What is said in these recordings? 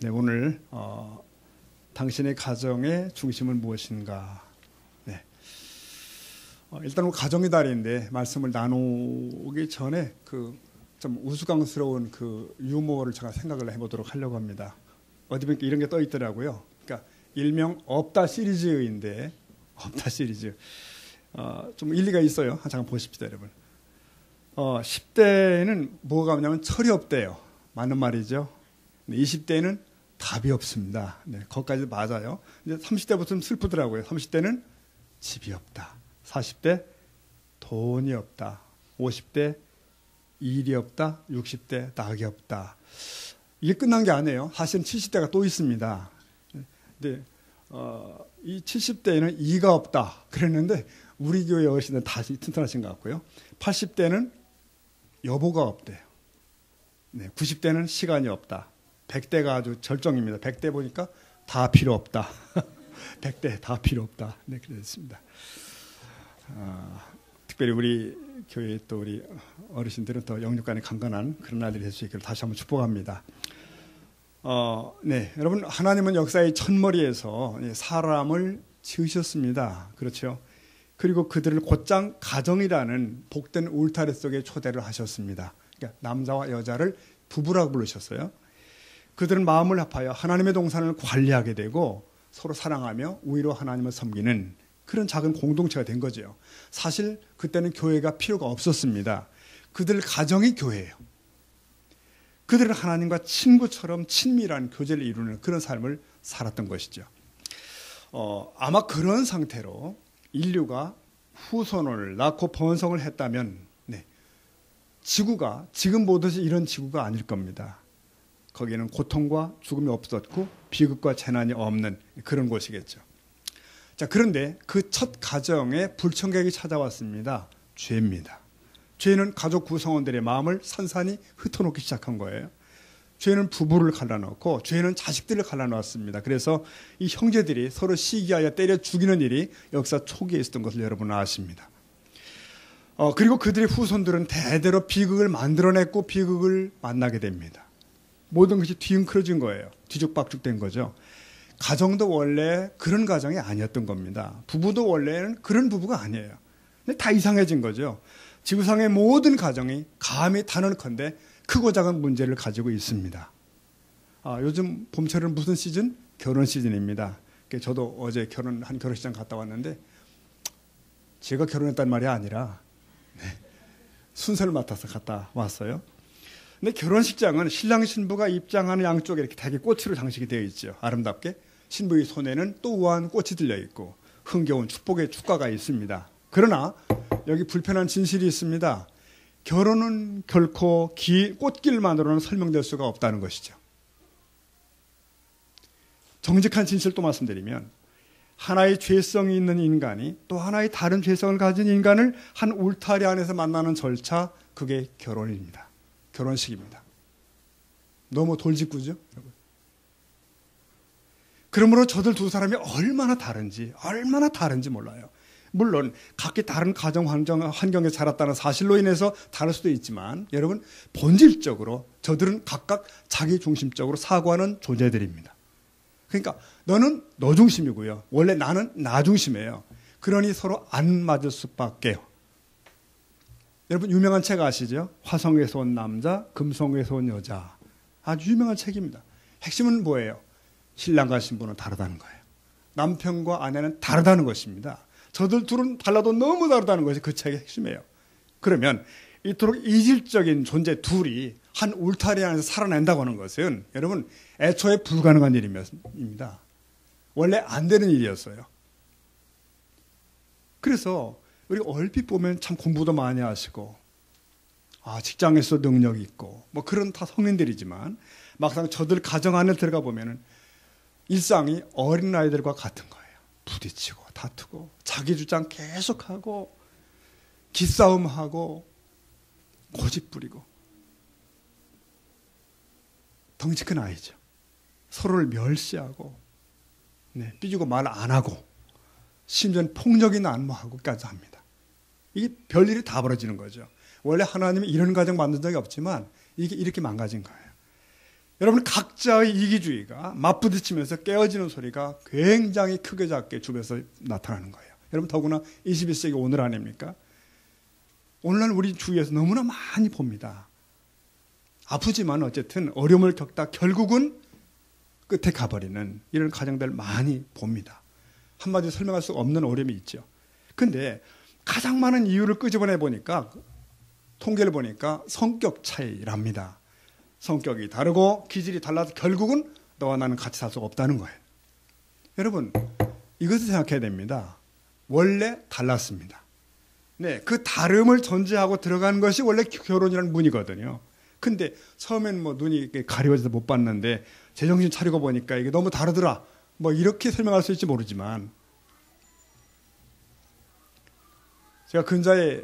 네, 오늘 당신의 가정의 중심은 무엇인가? 네. 일단 가정의 달인데 말씀을 나누기 전에 좀 우스꽝스러운 유머를 제가 생각을 해보도록 하려고 합니다. 어디 보니까 이런 게 떠 있더라고요. 그러니까 일명 없다 시리즈인데 없다 시리즈 좀 일리가 있어요. 잠깐 보십시다, 여러분. 10대는 뭐가 없냐면 철이 없대요. 맞는 말이죠. 20대는 답이 없습니다. 네, 거기까지 맞아요. 이제 30대부터 좀 슬프더라고요. 30대는 집이 없다. 40대 돈이 없다. 50대 일이 없다. 60대 낙이 없다. 이게 끝난 게 아니에요. 사실은 70대가 또 있습니다. 근데 이 70대에는 이가 없다 그랬는데 우리 교회 어르신들 다시 튼튼하신 것 같고요. 80대는 여보가 없대요. 네, 90대는 시간이 없다. 100대가 아주 절정입니다. 100대 보니까 다 필요 없다. 100대 다 필요 없다. 네, 그랬습니다. 특별히 우리 교회 또 우리 어르신들은 더 영육간에 강건한 그런 날들이 될 수 있기를 다시 한번 축복합니다. 네, 여러분, 하나님은 역사의 첫머리에서 사람을 지으셨습니다. 그렇죠? 그리고 그들을 곧장 가정이라는 복된 울타리 속에 초대를 하셨습니다. 그러니까 남자와 여자를 부부라고 부르셨어요. 그들은 마음을 합하여 하나님의 동산을 관리하게 되고 서로 사랑하며 우위로 하나님을 섬기는 그런 작은 공동체가 된 거죠. 사실 그때는 교회가 필요가 없었습니다. 그들 가정이 교회예요. 그들은 하나님과 친구처럼 친밀한 교제를 이루는 그런 삶을 살았던 것이죠. 아마 그런 상태로 인류가 후손을 낳고 번성을 했다면 지구가 지금 보듯이 이런 지구가 아닐 겁니다. 거기에는 고통과 죽음이 없었고 비극과 재난이 없는 그런 곳이겠죠. 자, 그런데 그 첫 가정에 불청객이 찾아왔습니다. 죄입니다. 죄는 가족 구성원들의 마음을 산산히 흩어놓기 시작한 거예요. 죄는 부부를 갈라놓고 죄는 자식들을 갈라놓았습니다. 그래서 이 형제들이 서로 시기하여 때려 죽이는 일이 역사 초기에 있었던 것을 여러분은 아십니다. 그리고 그들의 후손들은 대대로 비극을 만들어냈고 비극을 만나게 됩니다. 모든 것이 뒤엉클어진 거예요. 뒤죽박죽된 거죠. 가정도 원래 그런 가정이 아니었던 겁니다. 부부도 원래는 그런 부부가 아니에요. 근데 다 이상해진 거죠. 지구상의 모든 가정이 감히 단언컨대 크고 작은 문제를 가지고 있습니다. 요즘 봄철은 무슨 시즌? 결혼 시즌입니다. 저도 어제 한 결혼식장 갔다 왔는데 제가 결혼했단 말이 아니라 순서를 맡아서 갔다 왔어요. 근데 결혼식장은 신랑 신부가 입장하는 양쪽에 이렇게 되게 꽃으로 장식이 되어 있죠. 아름답게. 신부의 손에는 또 우아한 꽃이 들려 있고 흥겨운 축복의 축가가 있습니다. 그러나 여기 불편한 진실이 있습니다. 결혼은 결코 꽃길만으로는 설명될 수가 없다는 것이죠. 정직한 진실을 또 말씀드리면 하나의 죄성이 있는 인간이 또 하나의 다른 죄성을 가진 인간을 한 울타리 안에서 만나는 절차, 그게 결혼입니다. 결혼식입니다. 너무 돌직구죠, 여러분. 그러므로 저들 두 사람이 얼마나 다른지 몰라요. 물론 각기 다른 가정 환경에 자랐다는 사실로 인해서 다를 수도 있지만 여러분, 본질적으로 저들은 각각 자기 중심적으로 사고하는 존재들입니다. 그러니까 너는 너 중심이고요. 원래 나는 나 중심이에요. 그러니 서로 안 맞을 수밖에요. 여러분, 유명한 책 아시죠? 화성에서 온 남자, 금성에서 온 여자. 아주 유명한 책입니다. 핵심은 뭐예요? 신랑과 신부는 다르다는 거예요. 남편과 아내는 다르다는 것입니다. 저들 둘은 달라도 너무 다르다는 것이 그 책의 핵심이에요. 그러면 이토록 이질적인 존재 둘이 한 울타리 안에서 살아낸다고 하는 것은 여러분, 애초에 불가능한 일입니다. 원래 안 되는 일이었어요. 그래서 우리 얼핏 보면 참 공부도 많이 하시고 직장에서 능력이 있고 뭐 그런 다 성인들이지만 막상 저들 가정 안에 들어가 보면은 일상이 어린아이들과 같은 거예요. 부딪히고 다투고 자기 주장 계속하고 기싸움하고 고집 부리고 덩치 큰 아이죠. 서로를 멸시하고 삐지고 말 안 하고 심지어는 폭력이 난무하고까지 합니다. 이게 별일이 다 벌어지는 거죠. 원래 하나님이 이런 가정 만든 적이 없지만 이게 이렇게 망가진 거예요. 여러분, 각자의 이기주의가 맞부딪히면서 깨어지는 소리가 굉장히 크게 작게 주변에서 나타나는 거예요. 여러분, 더구나 21세기 오늘 아닙니까? 오늘날 우리 주위에서 너무나 많이 봅니다. 아프지만 어쨌든 어려움을 겪다 결국은 끝에 가버리는 이런 가정들 많이 봅니다. 한마디로 설명할 수 없는 어려움이 있죠. 근데 가장 많은 이유를 끄집어내 보니까, 통계를 보니까 성격 차이랍니다. 성격이 다르고 기질이 달라서 결국은 너와 나는 같이 살 수가 없다는 거예요. 여러분, 이것을 생각해야 됩니다. 원래 달랐습니다. 네, 그 다름을 전제하고 들어가는 것이 원래 결혼이라는 문이거든요. 근데 처음엔 뭐 눈이 가려워져서 못 봤는데 제정신 차리고 보니까 이게 너무 다르더라. 뭐 이렇게 설명할 수 있을지 모르지만, 제가 근자에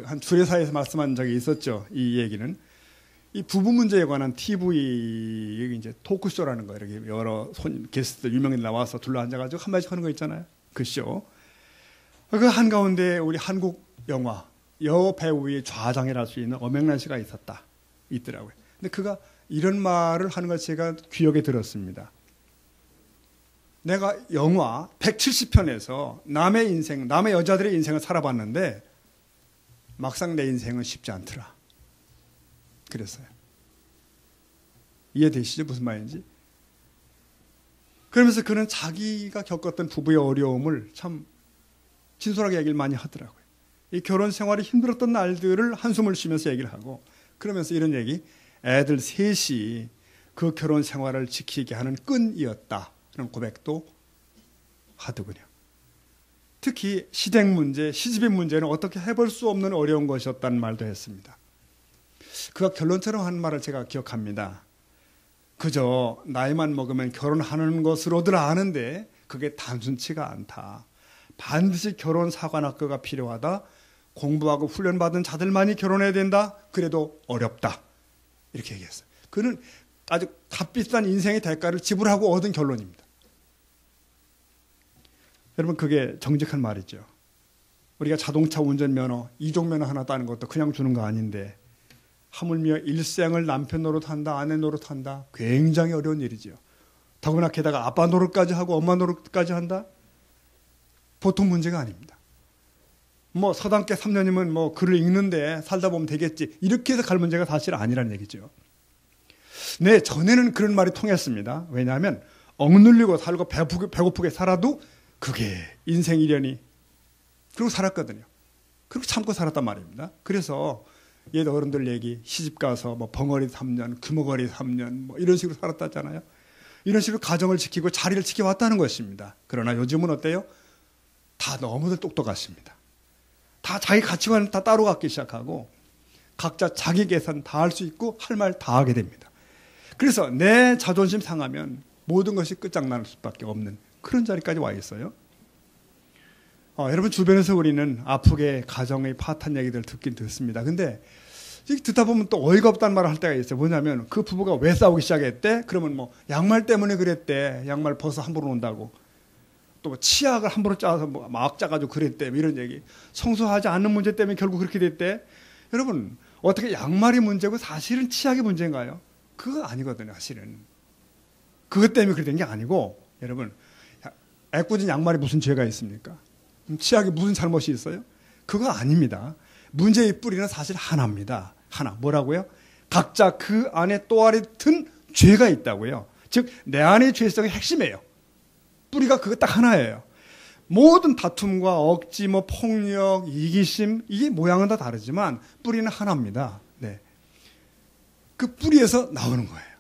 한 주례사에서 말씀한 적이 있었죠. 이 얘기는. 이 부부 문제에 관한 TV 이제 토크쇼라는 거, 이렇게 여러 게스트들 유명인 나와서 둘러앉아가지고 한마디씩 하는 거 있잖아요. 그 쇼. 그 한가운데 우리 한국 영화 여배우의 좌장이라 할 수 있는 엄영란 씨가 있더라고요. 근데 그가 이런 말을 하는 걸 제가 귀역에 들었습니다. 내가 영화 170편에서 남의 인생, 남의 여자들의 인생을 살아봤는데 막상 내 인생은 쉽지 않더라. 그랬어요. 이해되시죠? 무슨 말인지? 그러면서 그는 자기가 겪었던 부부의 어려움을 참 진솔하게 얘기를 많이 하더라고요. 이 결혼 생활이 힘들었던 날들을 한숨을 쉬면서 얘기를 하고, 그러면서 이런 얘기, 애들 셋이 그 결혼 생활을 지키게 하는 끈이었다는 고백도 하더군요. 특히 시댁 문제, 시집의 문제는 어떻게 해볼 수 없는 어려운 것이었다는 말도 했습니다. 그가 결론처럼 한 말을 제가 기억합니다. 그저 나이만 먹으면 결혼하는 것으로들 아는데 그게 단순치가 않다. 반드시 결혼 사관학교가 필요하다. 공부하고 훈련받은 자들만이 결혼해야 된다. 그래도 어렵다. 이렇게 얘기했어요. 그는 아주 값비싼 인생의 대가를 지불하고 얻은 결론입니다. 여러분, 그게 정직한 말이죠. 우리가 자동차 운전면허, 이종면허 하나 따는 것도 그냥 주는 거 아닌데, 하물며 일생을 남편 노릇한다, 아내 노릇한다. 굉장히 어려운 일이죠. 더구나 게다가 아빠 노릇까지 하고 엄마 노릇까지 한다? 보통 문제가 아닙니다. 뭐 서당계 3년이면 뭐 글을 읽는데 살다 보면 되겠지. 이렇게 해서 갈 문제가 사실 아니라는 얘기죠. 네, 전에는 그런 말이 통했습니다. 왜냐하면 억눌리고 살고 배고프게 살아도 그게 인생 일연이. 그리고 살았거든요. 그리고 참고 살았단 말입니다. 그래서 옛 어른들 얘기, 시집 가서 뭐 벙어리 3년, 규모거리 3년 뭐 이런 식으로 살았다잖아요. 이런 식으로 가정을 지키고 자리를 지켜왔다는 것입니다. 그러나 요즘은 어때요? 다 너무들 똑똑하십니다. 다 자기 가치관을 다 따로 갖기 시작하고 각자 자기 계산 다 할 수 있고 할 말 다 하게 됩니다. 그래서 내 자존심 상하면 모든 것이 끝장날 수밖에 없는 그런 자리까지 와 있어요. 여러분, 주변에서 우리는 아프게 가정의 파탄 얘기들 듣긴 듣습니다. 근데 듣다 보면 또 어이가 없다는 말을 할 때가 있어요. 뭐냐면 그 부부가 왜 싸우기 시작했대? 그러면 뭐 양말 때문에 그랬대. 양말 벗어 함부로 논다고. 또 치약을 함부로 짜서 막 짜가지고 그랬대. 이런 얘기. 청소하지 않는 문제 때문에 결국 그렇게 됐대. 여러분, 어떻게 양말이 문제고 사실은 치약이 문제인가요? 그거 아니거든요, 사실은. 그것 때문에 그렇게 된 게 아니고, 여러분, 애꿎은 양말이 무슨 죄가 있습니까? 치약이 무슨 잘못이 있어요? 그거 아닙니다. 문제의 뿌리는 사실 하나입니다. 하나. 뭐라고요? 각자 그 안에 또아리 든 죄가 있다고요. 즉, 내 안의 죄성의 핵심이에요. 뿌리가 그거 딱 하나예요. 모든 다툼과 억지, 폭력, 이기심, 이게 모양은 다 다르지만 뿌리는 하나입니다. 네. 그 뿌리에서 나오는 거예요.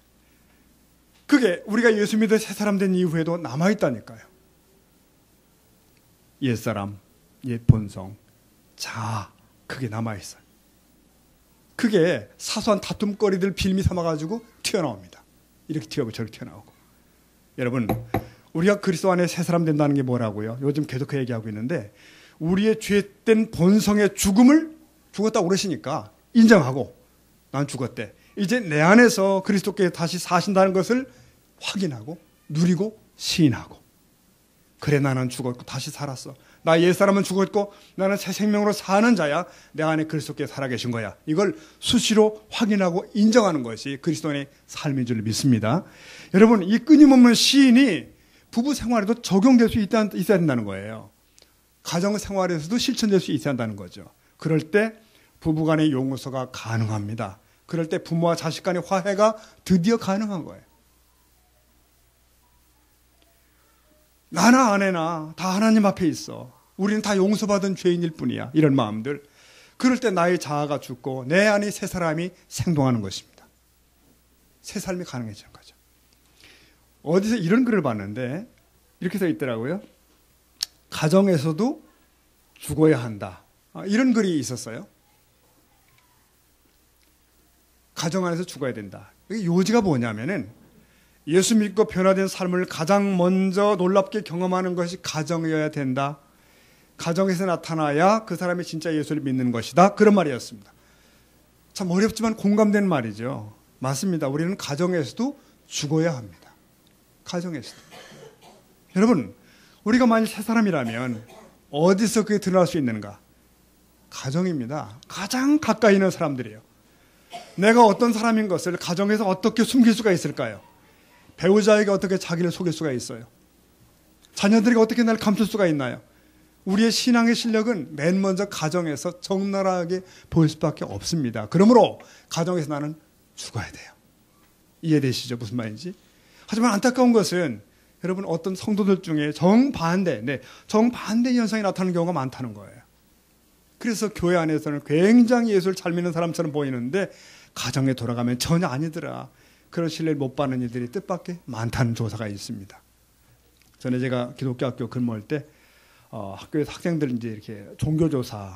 그게 우리가 예수 믿어 새 사람 된 이후에도 남아있다니까요. 옛사람, 옛 본성, 자아, 그게 남아있어요. 그게 사소한 다툼거리들 빌미 삼아가지고 튀어나옵니다. 이렇게 튀어나오고 저렇게 튀어나오고. 여러분, 우리가 그리스도 안에 새 사람 된다는 게 뭐라고요? 요즘 계속 그 얘기하고 있는데, 우리의 죄된 본성의 죽음을 죽었다고 그러시니까 인정하고 난 죽었대. 이제 내 안에서 그리스도께 다시 사신다는 것을 확인하고 누리고 시인하고, 그래 나는 죽었고 다시 살았어. 나 옛사람은 죽었고 나는 새 생명으로 사는 자야. 내 안에 그리스도께 살아계신 거야. 이걸 수시로 확인하고 인정하는 것이 그리스도인의 삶인 줄 믿습니다. 여러분, 이 끊임없는 시인이 부부 생활에도 적용될 수 있어야 된다는 거예요. 가정 생활에서도 실천될 수 있어야 한다는 거죠. 그럴 때 부부간의 용서가 가능합니다. 그럴 때 부모와 자식 간의 화해가 드디어 가능한 거예요. 나나 아내나 다 하나님 앞에 있어. 우리는 다 용서받은 죄인일 뿐이야. 이런 마음들. 그럴 때 나의 자아가 죽고 내 안에 새 사람이 생동하는 것입니다. 새 삶이 가능해지는 거죠. 어디서 이런 글을 봤는데 이렇게 써 있더라고요. 가정에서도 죽어야 한다. 이런 글이 있었어요. 가정 안에서 죽어야 된다. 요지가 뭐냐면은 예수 믿고 변화된 삶을 가장 먼저 놀랍게 경험하는 것이 가정이어야 된다. 가정에서 나타나야 그 사람이 진짜 예수를 믿는 것이다. 그런 말이었습니다. 참 어렵지만 공감되는 말이죠. 맞습니다. 우리는 가정에서도 죽어야 합니다. 가정에서도. 여러분, 우리가 만일 새 사람이라면 어디서 그게 드러날 수 있는가? 가정입니다. 가장 가까이 있는 사람들이에요. 내가 어떤 사람인 것을 가정에서 어떻게 숨길 수가 있을까요? 배우자에게 어떻게 자기를 속일 수가 있어요? 자녀들에게 어떻게 나를 감출 수가 있나요? 우리의 신앙의 실력은 맨 먼저 가정에서 적나라하게 보일 수밖에 없습니다. 그러므로 가정에서 나는 죽어야 돼요. 이해되시죠? 무슨 말인지? 하지만 안타까운 것은 여러분 어떤 성도들 중에 정반대 현상이 나타나는 경우가 많다는 거예요. 그래서 교회 안에서는 굉장히 예수를 잘 믿는 사람처럼 보이는데 가정에 돌아가면 전혀 아니더라. 그런 신뢰를 못 받는 이들이 뜻밖의 많다는 조사가 있습니다. 전에 제가 기독교 학교 근무할 때 학교에서 학생들 이제 이렇게 종교조사를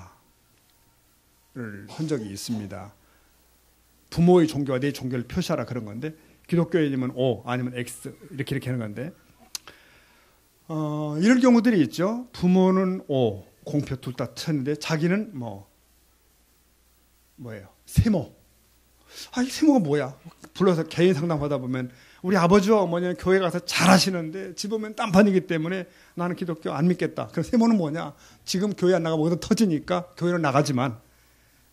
한 적이 있습니다. 부모의 종교와 내 종교를 표시하라 그런 건데 기독교인이면 O 아니면 X 이렇게 하는 건데 이런 경우들이 있죠. 부모는 O 공표 둘 다 쳤는데 자기는 뭐예요? 세모. 이 세모가 뭐야? 불러서 개인 상담하다 보면 우리 아버지와 어머니는 교회 가서 잘하시는데 집 오면 딴판이기 때문에 나는 기독교 안 믿겠다. 그럼 세모는 뭐냐? 지금 교회 안 나가면 뭐든 터지니까 교회는 나가지만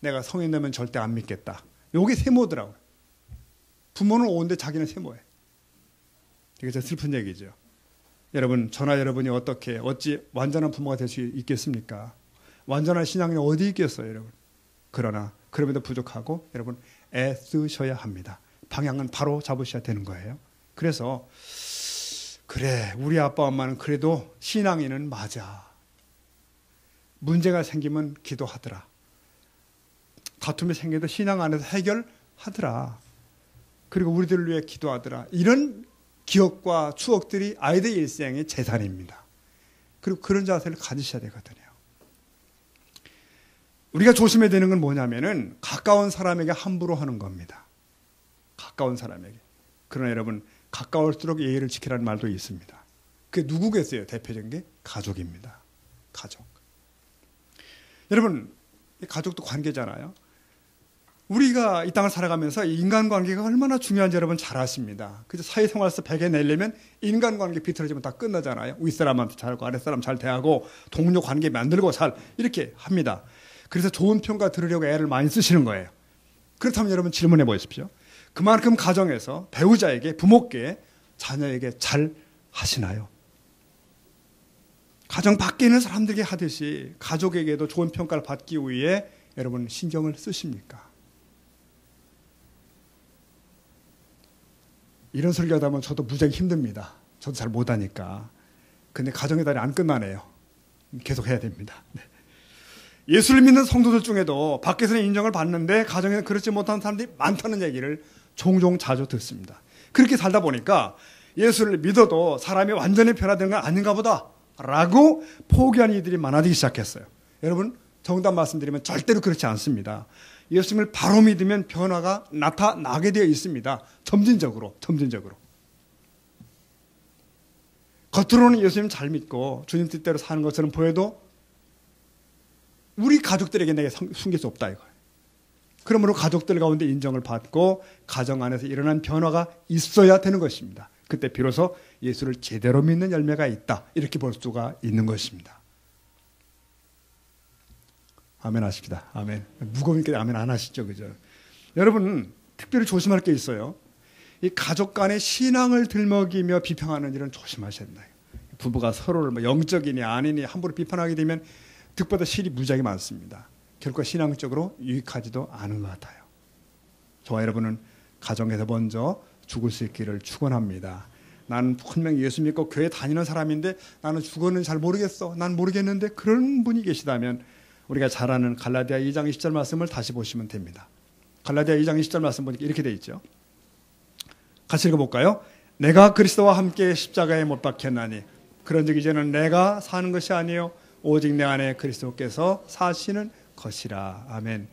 내가 성인 되면 절대 안 믿겠다. 요게 세모더라고요. 부모는 O인데 자기는 세모예요. 되게 좀 슬픈 얘기죠. 여러분, 저나 여러분이 어찌 완전한 부모가 될 수 있겠습니까? 완전한 신앙이 어디 있겠어요, 여러분? 그러나 그럼에도 부족하고 여러분 애쓰셔야 합니다. 방향은 바로 잡으셔야 되는 거예요. 그래서 그래, 우리 아빠 엄마는 그래도 신앙인은 맞아. 문제가 생기면 기도하더라. 다툼이 생겨도 신앙 안에서 해결하더라. 그리고 우리들을 위해 기도하더라. 이런 기억과 추억들이 아이들 일생의 재산입니다. 그리고 그런 자세를 가지셔야 되거든요. 우리가 조심해야 되는 건 뭐냐면은 가까운 사람에게 함부로 하는 겁니다. 가까운 사람에게. 그러나 여러분, 가까울수록 예의를 지키라는 말도 있습니다. 그게 누구겠어요? 대표적인 게 가족입니다. 가족. 여러분, 가족도 관계잖아요. 우리가 이 땅을 살아가면서 인간관계가 얼마나 중요한지 여러분 잘 아십니다. 그래서 사회생활에서 배겨내려면 인간관계 비틀어지면 다 끝나잖아요. 윗사람한테 잘하고 아랫사람 잘 대하고 동료 관계 만들고 이렇게 합니다. 그래서 좋은 평가 들으려고 애를 많이 쓰시는 거예요. 그렇다면 여러분 질문해 보십시오. 그만큼 가정에서 배우자에게, 부모께, 자녀에게 잘 하시나요? 가정 밖에 있는 사람들에게 하듯이 가족에게도 좋은 평가를 받기 위해 여러분 신경을 쓰십니까? 이런 설교하다 보면 저도 무지하게 힘듭니다. 저도 잘 못하니까. 근데 가정의 달이 안 끝나네요. 계속 해야 됩니다. 네. 예수를 믿는 성도들 중에도 밖에서는 인정을 받는데 가정에서 그렇지 못한 사람들이 많다는 얘기를 종종 자주 듣습니다. 그렇게 살다 보니까 예수를 믿어도 사람이 완전히 변화되는 건 아닌가 보다 라고 포기하는 이들이 많아지기 시작했어요. 여러분, 정답 말씀드리면 절대로 그렇지 않습니다. 예수님을 바로 믿으면 변화가 나타나게 되어 있습니다. 점진적으로. 겉으로는 예수님 잘 믿고 주님 뜻대로 사는 것처럼 보여도 우리 가족들에게 내게 숨길 수 없다 이거예요. 그러므로 가족들 가운데 인정을 받고 가정 안에서 일어난 변화가 있어야 되는 것입니다. 그때 비로소 예수를 제대로 믿는 열매가 있다. 이렇게 볼 수가 있는 것입니다. 아멘 하십시다. 아멘. 무거우니까 아멘 안 하시죠. 그죠? 여러분, 특별히 조심할 게 있어요. 이 가족 간의 신앙을 들먹이며 비평하는 일은 조심하셔야 된다. 부부가 서로를 뭐 영적이니 아니니 함부로 비판하게 되면 득보다 실이 무지하게 많습니다. 결코 신앙적으로 유익하지도 않은 것 같아요. 저와 여러분은 가정에서 먼저 죽을 수 있기를 축원합니다. 나는 분명히 예수 믿고 교회 다니는 사람인데 나는 죽었는지 잘 모르겠어. 난 모르겠는데 그런 분이 계시다면 우리가 잘 아는 갈라디아 2장 20절 말씀을 다시 보시면 됩니다. 갈라디아 2장 20절 말씀 보니까 이렇게 돼 있죠. 같이 읽어볼까요? 내가 그리스도와 함께 십자가에 못 박혔나니 그런즉 이제는 내가 사는 것이 아니요 오직 내 안에 그리스도께서 사시는 것이라. 아멘.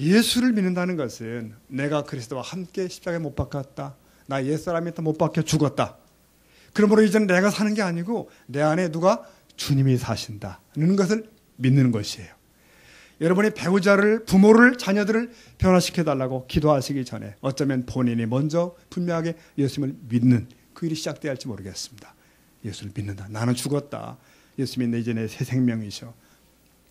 예수를 믿는다는 것은 내가 그리스도와 함께 십자가에 못 박혔다. 나 옛사람이 못 박혀 죽었다. 그러므로 이제는 내가 사는 게 아니고 내 안에 누가? 주님이 사신다는 것을 믿는 것이에요. 여러분이 배우자를, 부모를, 자녀들을 변화시켜달라고 기도하시기 전에 어쩌면 본인이 먼저 분명하게 예수님을 믿는 그 일이 시작돼야 할지 모르겠습니다. 예수를 믿는다. 나는 죽었다. 예수 믿는 이제 내 새 생명이셔.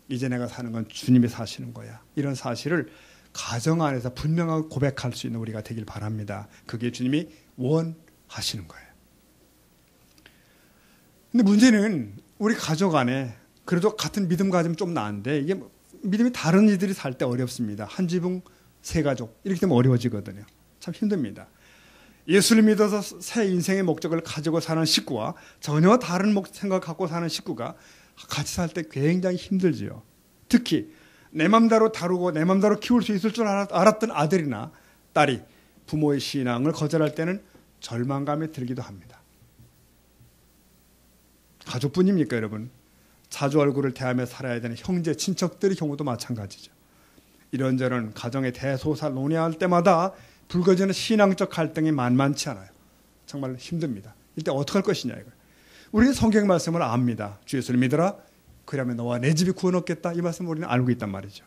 이제 내가 사는 건 주님이 사시는 거야. 이런 사실을 가정 안에서 분명하게 고백할 수 있는 우리가 되길 바랍니다. 그게 주님이 원하시는 거예요. 근데 문제는 우리 가족 안에 그래도 같은 믿음 가지면 좀 나은데 이게 믿음이 다른 이들이 살 때 어렵습니다. 한 지붕 세 가족 이렇게 되면 어려워지거든요. 참 힘듭니다. 예수를 믿어서 새 인생의 목적을 가지고 사는 식구와 전혀 다른 생각을 갖고 사는 식구가 같이 살 때 굉장히 힘들지요. 특히 내 맘대로 다루고 내 맘대로 키울 수 있을 줄 알았던 아들이나 딸이 부모의 신앙을 거절할 때는 절망감이 들기도 합니다. 가족뿐입니까, 여러분? 자주 얼굴을 대하며 살아야 되는 형제, 친척들의 경우도 마찬가지죠. 이런저런 가정의 대소사 논의할 때마다 불거지는 신앙적 갈등이 만만치 않아요. 정말 힘듭니다. 이때 어떻게 할 것이냐 이거예요. 우리는 성경 말씀을 압니다. 주 예수를 믿어라. 그러면 너와 내 집이 구원 얻겠다. 이 말씀을 우리는 알고 있단 말이죠.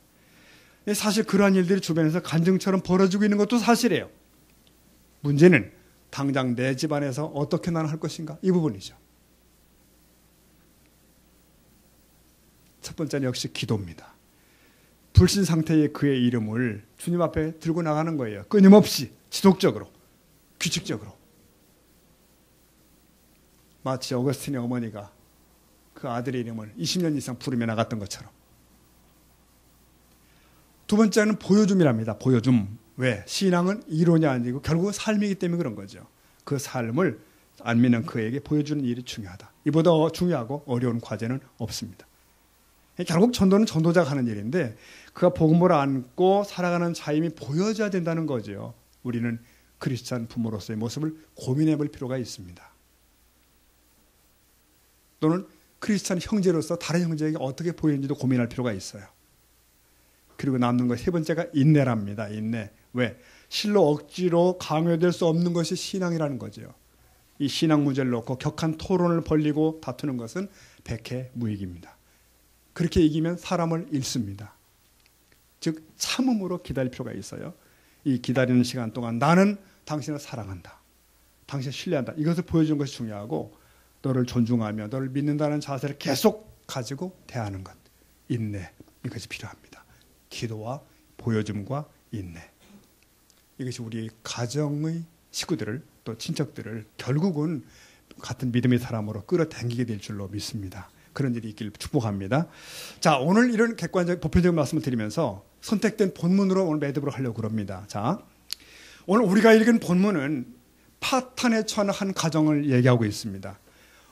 사실 그러한 일들이 주변에서 간증처럼 벌어지고 있는 것도 사실이에요. 문제는 당장 내 집안에서 어떻게 나는 할 것인가? 이 부분이죠. 첫 번째는 역시 기도입니다. 불신 상태의 그의 이름을 주님 앞에 들고 나가는 거예요. 끊임없이, 지속적으로, 규칙적으로. 마치 어거스틴의 어머니가 그 아들의 이름을 20년 이상 부르며 나갔던 것처럼. 두 번째는 보여줌이랍니다. 보여줌. 왜? 신앙은 이론이 아니고 결국 삶이기 때문에 그런 거죠. 그 삶을 안 믿는 그에게 보여주는 일이 중요하다. 이보다 중요하고 어려운 과제는 없습니다. 결국 전도는 전도자가 하는 일인데 그가 복음을 안고 살아가는 자임이 보여져야 된다는 거죠. 우리는 크리스찬 부모로서의 모습을 고민해 볼 필요가 있습니다. 또는 크리스찬 형제로서 다른 형제에게 어떻게 보이는지도 고민할 필요가 있어요. 그리고 남는 것 세 번째가 인내랍니다. 인내. 왜? 실로 억지로 강요될 수 없는 것이 신앙이라는 거죠. 이 신앙 문제를 놓고 격한 토론을 벌이고 다투는 것은 백해무익입니다. 그렇게 이기면 사람을 잃습니다. 즉 참음으로 기다릴 필요가 있어요. 이 기다리는 시간 동안 나는 당신을 사랑한다. 당신을 신뢰한다. 이것을 보여주는 것이 중요하고 너를 존중하며 너를 믿는다는 자세를 계속 가지고 대하는 것. 인내. 이것이 필요합니다. 기도와 보여줌과 인내. 이것이 우리 가정의 식구들을 또 친척들을 결국은 같은 믿음의 사람으로 끌어당기게 될 줄로 믿습니다. 그런 일이 있길 축복합니다. 자, 오늘 이런 객관적 보편적인 말씀을 드리면서 선택된 본문으로 오늘 매듭을 하려고 합니다. 자, 오늘 우리가 읽은 본문은 파탄에 처한 한 가정을 얘기하고 있습니다.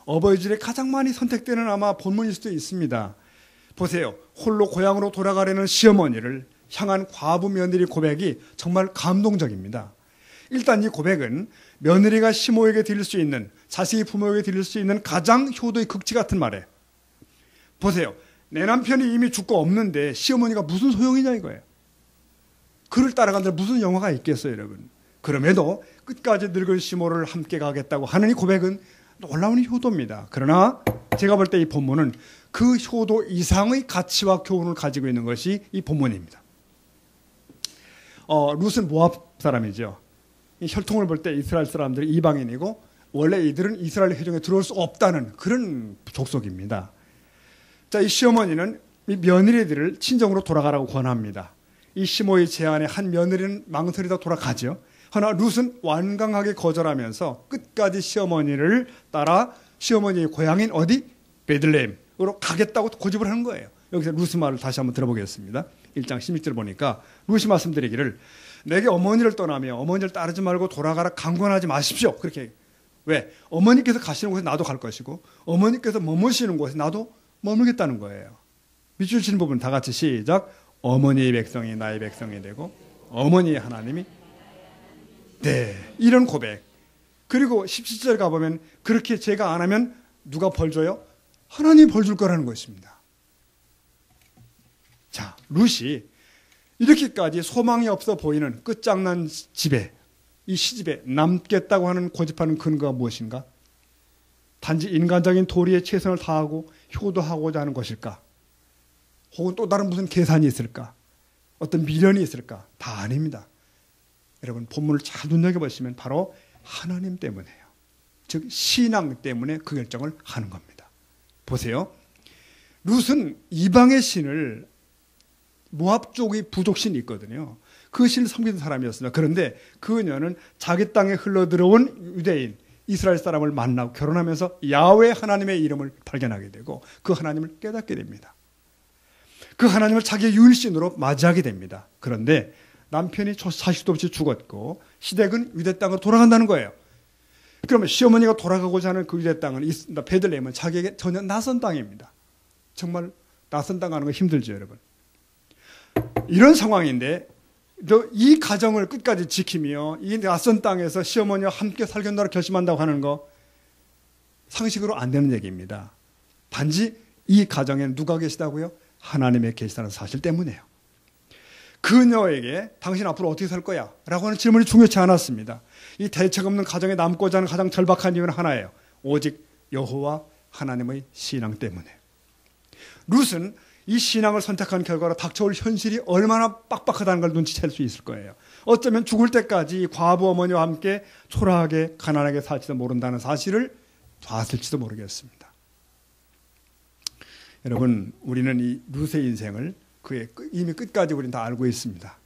어버이절에 가장 많이 선택되는 아마 본문일 수도 있습니다. 보세요. 홀로 고향으로 돌아가려는 시어머니를 향한 과부 며느리 고백이 정말 감동적입니다. 일단 이 고백은 며느리가 시모에게 드릴 수 있는, 자식이 부모에게 드릴 수 있는 가장 효도의 극치 같은 말이에요. 보세요. 내 남편이 이미 죽고 없는데 시어머니가 무슨 소용이냐 이거예요. 그를 따라간다 무슨 영화가 있겠어요, 여러분. 그럼에도 끝까지 늙은 시모를 함께 가겠다고 하는 이 고백은 놀라운 효도입니다. 그러나 제가 볼 때 이 본문은 그 효도 이상의 가치와 교훈을 가지고 있는 것이 이 본문입니다. 룻은 모압 사람이죠. 이 혈통을 볼 때 이스라엘 사람들이 이방인이고 원래 이들은 이스라엘 회중에 들어올 수 없다는 그런 족속입니다. 자, 이 시어머니는 이 며느리들을 친정으로 돌아가라고 권합니다. 이 시모의 제안에 한 며느리는 망설이다 돌아가죠. 그러나 룻은 완강하게 거절하면서 끝까지 시어머니를 따라 시어머니의 고향인 어디? 베들레헴으로 가겠다고 고집을 하는 거예요. 여기서 룻의 말을 다시 한번 들어보겠습니다. 1장 16절 보니까 룻이 말씀드리기를 내게 어머니를 떠나며 어머니를 따르지 말고 돌아가라 강권하지 마십시오. 그렇게. 왜? 어머니께서 가시는 곳에 나도 갈 것이고 어머니께서 머무시는 곳에 나도 머물겠다는 거예요. 밑줄 치는 부분 다 같이 시작. 어머니의 백성이 나의 백성이 되고 어머니의 하나님이 네, 이런 고백. 그리고 17절 가보면 그렇게 제가 안 하면 누가 벌 줘요? 하나님이 벌 줄 거라는 것입니다. 자, 룻이 이렇게까지 소망이 없어 보이는 끝장난 집에, 이 시집에 남겠다고 하는 고집하는 근거가 무엇인가? 단지 인간적인 도리에 최선을 다하고 효도하고자 하는 것일까? 혹은 또 다른 무슨 계산이 있을까? 어떤 미련이 있을까? 다 아닙니다. 여러분 본문을 잘 눈여겨보시면 바로 하나님 때문이에요. 즉 신앙 때문에 그 결정을 하는 겁니다. 보세요. 룻은 이방의 신을 모압 쪽의 부족신이 있거든요. 그 신을 섬기는 사람이었습니다. 그런데 그녀는 자기 땅에 흘러들어온 유대인 이스라엘 사람을 만나고 결혼하면서 야훼 하나님의 이름을 발견하게 되고 그 하나님을 깨닫게 됩니다. 그 하나님을 자기의 유일신으로 맞이하게 됩니다. 그런데 남편이 자식도 없이 죽었고 시댁은 유대 땅으로 돌아간다는 거예요. 그러면 시어머니가 돌아가고자 하는 그 유대 땅은 베들레헴은 자기에게 전혀 낯선 땅입니다. 정말 낯선 땅 가는 거 힘들죠, 여러분. 이런 상황인데 이 가정을 끝까지 지키며 이 낯선 땅에서 시어머니와 함께 살겠다고 결심한다고 하는 거 상식으로 안 되는 얘기입니다. 단지 이 가정에 누가 계시다고요? 하나님의 계시다는 사실 때문이에요. 그녀에게 당신 앞으로 어떻게 살 거야? 라고 하는 질문이 중요치 않았습니다. 이 대책 없는 가정에 남고자 하는 가장 절박한 이유는 하나예요. 오직 여호와 하나님의 신앙 때문에. 룻은 이 신앙을 선택한 결과로 닥쳐올 현실이 얼마나 빡빡하다는 걸 눈치챌 수 있을 거예요. 어쩌면 죽을 때까지 과부 어머니와 함께 초라하게 가난하게 살지도 모른다는 사실을 봤을지도 모르겠습니다. 여러분, 우리는 이 룻의 인생을 그의 이미 끝까지 우리는 다 알고 있습니다.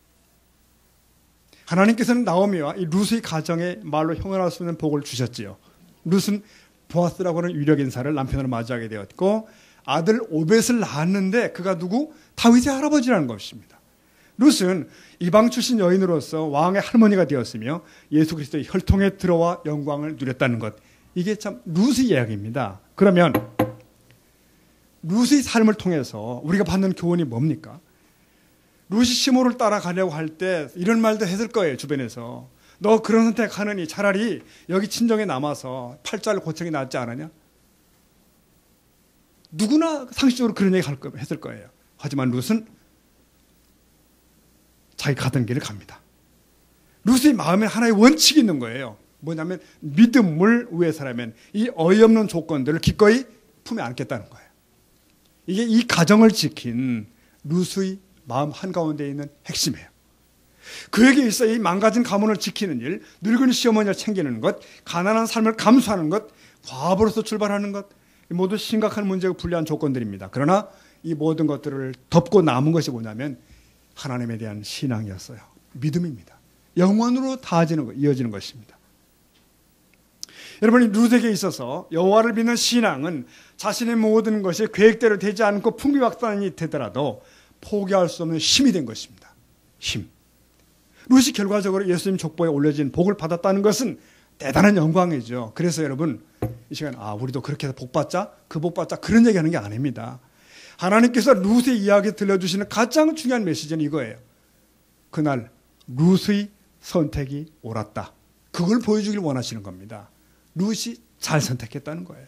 하나님께서는 나오미와 이 룻의 가정에 말로 형언할 수 있는 복을 주셨지요. 룻은 보아스라고 하는 유력 인사를 남편으로 맞이하게 되었고 아들 오벳을 낳았는데 그가 누구? 다윗의 할아버지라는 것입니다. 룻은 이방 출신 여인으로서 왕의 할머니가 되었으며 예수 그리스도의 혈통에 들어와 영광을 누렸다는 것. 이게 참 룻의 이야기입니다. 그러면 룻의 삶을 통해서 우리가 받는 교훈이 뭡니까? 룻이 시모를 따라가려고 할 때 이런 말도 했을 거예요. 주변에서. 너 그런 선택하느니 차라리 여기 친정에 남아서 팔자를 고치는 게 낫지 않으냐? 누구나 상식적으로 그런 얘기 했을 거예요. 하지만 룻은 자기 가던 길을 갑니다. 룻의 마음에 하나의 원칙이 있는 거예요. 뭐냐면 믿음을 위해서라면 이 어이없는 조건들을 기꺼이 품에 안겠다는 거예요. 이게 이 가정을 지킨 룻의 마음 한가운데 있는 핵심이에요. 그에게 있어 이 망가진 가문을 지키는 일, 늙은 시어머니를 챙기는 것, 가난한 삶을 감수하는 것, 과부로서 출발하는 것, 모두 심각한 문제가 불리한 조건들입니다. 그러나 이 모든 것들을 덮고 남은 것이 뭐냐면 하나님에 대한 신앙이었어요. 믿음입니다. 영원으로 이어지는 것입니다. 여러분, 이 룻에게 있어서 여호와를 믿는 신앙은 자신의 모든 것이 계획대로 되지 않고 풍비박산이 되더라도 포기할 수 없는 힘이 된 것입니다. 힘. 룻이 결과적으로 예수님 족보에 올려진 복을 받았다는 것은 대단한 영광이죠. 그래서 여러분 이 시간 우리도 그렇게 해서 복 받자, 그 복 받자 그런 얘기하는 게 아닙니다. 하나님께서 룻의 이야기 들려주시는 가장 중요한 메시지는 이거예요. 그날 룻의 선택이 옳았다. 그걸 보여주길 원하시는 겁니다. 룻이 잘 선택했다는 거예요.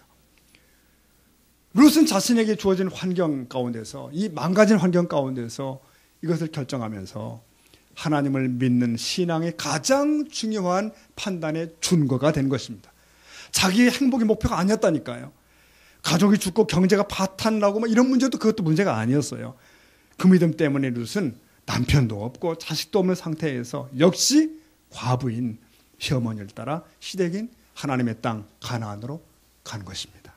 룻은 자신에게 주어진 환경 가운데서 이 망가진 환경 가운데서 이것을 결정하면서 하나님을 믿는 신앙의 가장 중요한 판단의 준거가 된 것입니다. 자기의 행복이 목표가 아니었다니까요. 가족이 죽고 경제가 파탄나고 이런 문제도 그것도 문제가 아니었어요. 그 믿음 때문에 룻은 남편도 없고 자식도 없는 상태에서 역시 과부인 시어머니를 따라 시댁인 하나님의 땅 가나안으로 간 것입니다.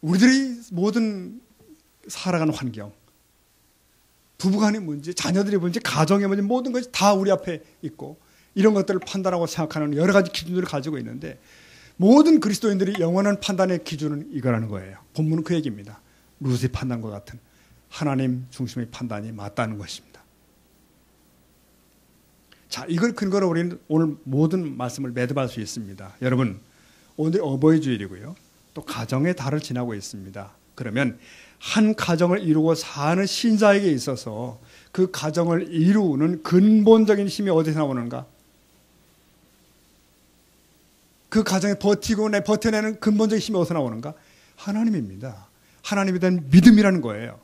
우리들이 모든 살아가는 환경, 부부간의 문제, 자녀들의 문제, 가정의 문제, 모든 것이 다 우리 앞에 있고 이런 것들을 판단하고 생각하는 여러 가지 기준들을 가지고 있는데 모든 그리스도인들이 영원한 판단의 기준은 이거라는 거예요. 본문은 그 얘기입니다. 룻의 판단과 같은 하나님 중심의 판단이 맞다는 것입니다. 자, 이걸 근거로 우리는 오늘 모든 말씀을 매듭할 수 있습니다. 여러분, 오늘 어버이 주일이고요. 또 가정의 달을 지나고 있습니다. 그러면 한 가정을 이루고 사는 신자에게 있어서 그 가정을 이루는 근본적인 힘이 어디서 나오는가? 그 가정에 버텨내는 근본적인 힘이 어디서 나오는가? 하나님입니다. 하나님에 대한 믿음이라는 거예요.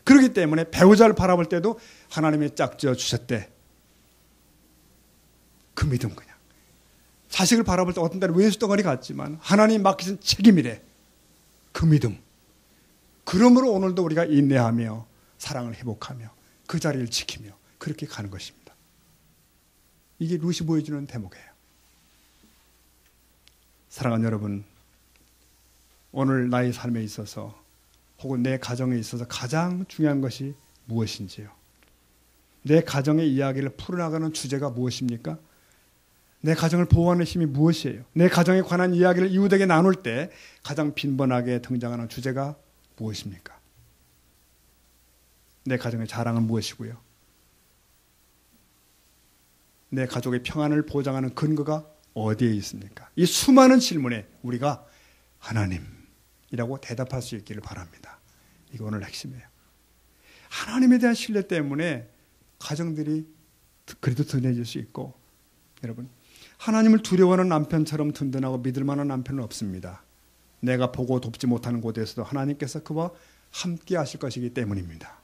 그렇기 때문에 배우자를 바라볼 때도 하나님이 짝지어 주셨대. 그 믿음 그냥. 자식을 바라볼 때 어떤 때는 외수덩어리 같지만 하나님 맡기신 책임이래. 그 믿음. 그러므로 오늘도 우리가 인내하며 사랑을 회복하며 그 자리를 지키며 그렇게 가는 것입니다. 이게 룻이 보여주는 대목이에요. 사랑하는 여러분, 오늘 나의 삶에 있어서 혹은 내 가정에 있어서 가장 중요한 것이 무엇인지요? 내 가정의 이야기를 풀어나가는 주제가 무엇입니까? 내 가정을 보호하는 힘이 무엇이에요? 내 가정에 관한 이야기를 이웃에게 나눌 때 가장 빈번하게 등장하는 주제가 무엇입니까? 내 가정의 자랑은 무엇이고요? 내 가족의 평안을 보장하는 근거가 어디에 있습니까? 이 수많은 질문에 우리가 하나님이라고 대답할 수 있기를 바랍니다. 이거 오늘 핵심이에요. 하나님에 대한 신뢰 때문에 가정들이 그래도 든든해질 수 있고, 여러분, 하나님을 두려워하는 남편처럼 든든하고 믿을 만한 남편은 없습니다. 내가 보고 돕지 못하는 곳에서도 하나님께서 그와 함께 하실 것이기 때문입니다.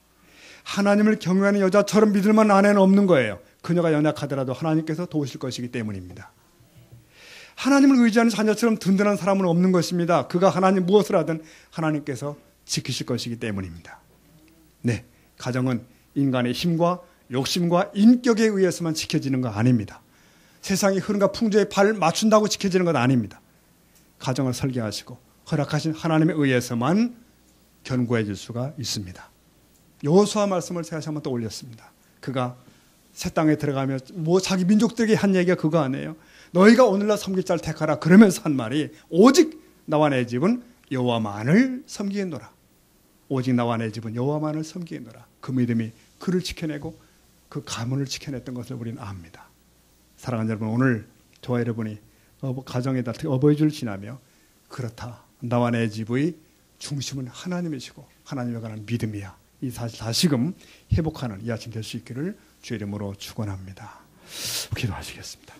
하나님을 경외하는 여자처럼 믿을 만한 아내는 없는 거예요. 그녀가 연약하더라도 하나님께서 도우실 것이기 때문입니다. 하나님을 의지하는 자녀처럼 든든한 사람은 없는 것입니다. 그가 하나님 무엇을 하든 하나님께서 지키실 것이기 때문입니다. 네, 가정은 인간의 힘과 욕심과 인격에 의해서만 지켜지는 거 아닙니다. 세상의 흐름과 풍조에 발 맞춘다고 지켜지는 건 아닙니다. 가정을 설계하시고 허락하신 하나님에 의해서만 견고해질 수가 있습니다. 여호수아 말씀을 제가 한번 떠올렸습니다. 그가 새 땅에 들어가며 자기 민족들에게 한 얘기가 그거 아니에요. 너희가 오늘날 섬길 자를 택하라. 그러면서 한 말이 오직 나와 내 집은 여호와만을 섬기겠노라. 오직 나와 내 집은 여호와만을 섬기겠노라. 그 믿음이 그를 지켜내고 그 가문을 지켜냈던 것을 우리는 압니다. 사랑하는 여러분, 오늘 저와 여러분이 가정에다 어버이 주를 지나며 그렇다. 나와 내 집의 중심은 하나님이시고 하나님에 관한 믿음이야. 이 사실 다시금 회복하는 이 아침 될 수 있기를 주의 이름으로 축원합니다. 기도하시겠습니다.